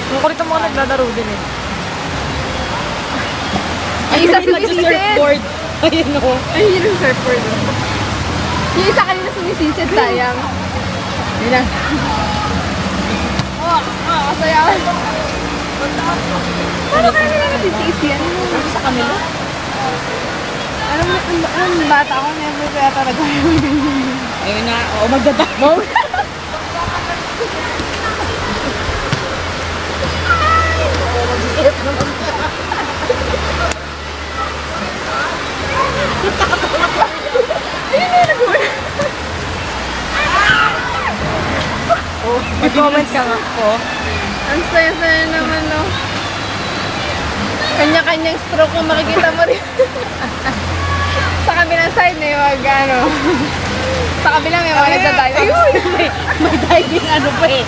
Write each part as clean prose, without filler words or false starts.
Ang kulit ang mga naglalaro din eh. Ay, isa sumisisid. Surfboard. Ayun o. Ay, yun yung surfboard. Yung isa kanina sumisisid, sayang. Yun lang. Kasaya. Paano kaya nila natitiis yan? Sa kanila? Alam mo, bata ako, never kaya talaga. Ayun na. Oo, magdadamo. Mag-comment ka nga po. Ang saya-saya naman, no? Kanya-kanyang stroke kung makikita mo rin. Sa kabilang side na yung ano. Sa kabilang may mga nagdadive. Ayun! May diving ano pa eh.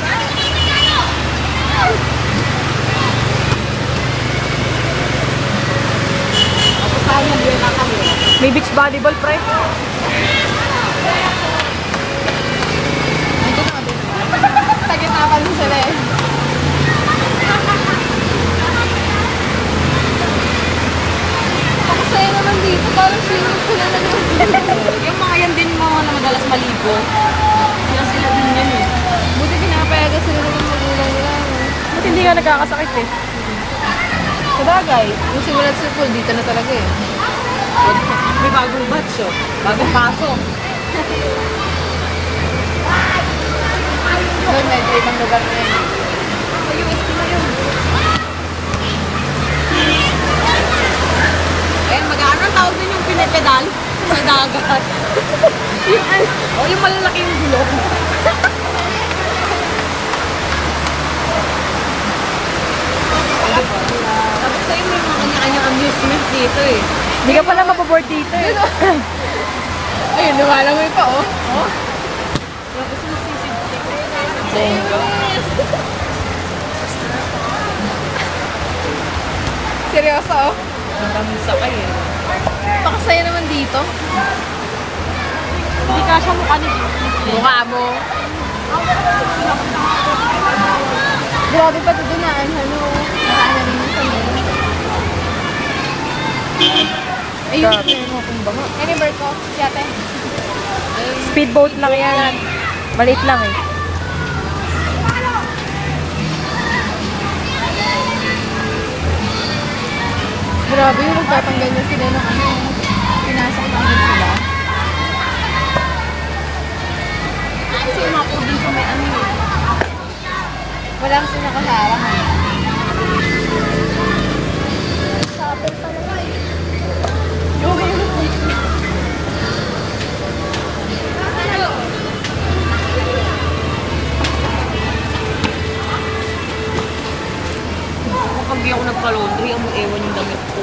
May beach volleyball, pre. Tagitapan mo sila eh. Ako saya naman dito. Parang swimming pool na naman. Yung mga yan din mga na madalas maligo. Sila din yan eh. Buti pinapayagan sila ng magulang nila. No? Ba't hindi nga nagkakasakit eh? Sabagay, yung simulat sa pool, dito na talaga eh. May bagong batch oh. Bagong pasok. Doon, medyo ibang lugar na yun. Ayan, mag-ano tawag din yung pinipedal sa dagat. Yung ano? Oh, yung malalaki yung gulong. Tapos sa'yo may mga kanya-kanyang amusement dito eh. Hindi ka pala mapaboard dito eh. Ayun, lumalangoy pa oh. Oh? Seryoso oh. Ang dami sakay eh. Pakasaya naman dito. Hindi ka siya mukha ni Mukha mo. Grabe pa ito dinaan, ano. Nakaan na rin yung kanina. Ayun. Any bird ko? Yate. Speedboat lang yan. Maliit lang eh. Grabe yung nagtatanggal na sila ng ano. Pinasok na agad sila. Kasi umapo din sa may ano eh. Wala kasi nakaharang eh. Shopper talaga eh. Yung Kapag di ako nagpa-laundry, ang ewan yung damit ko.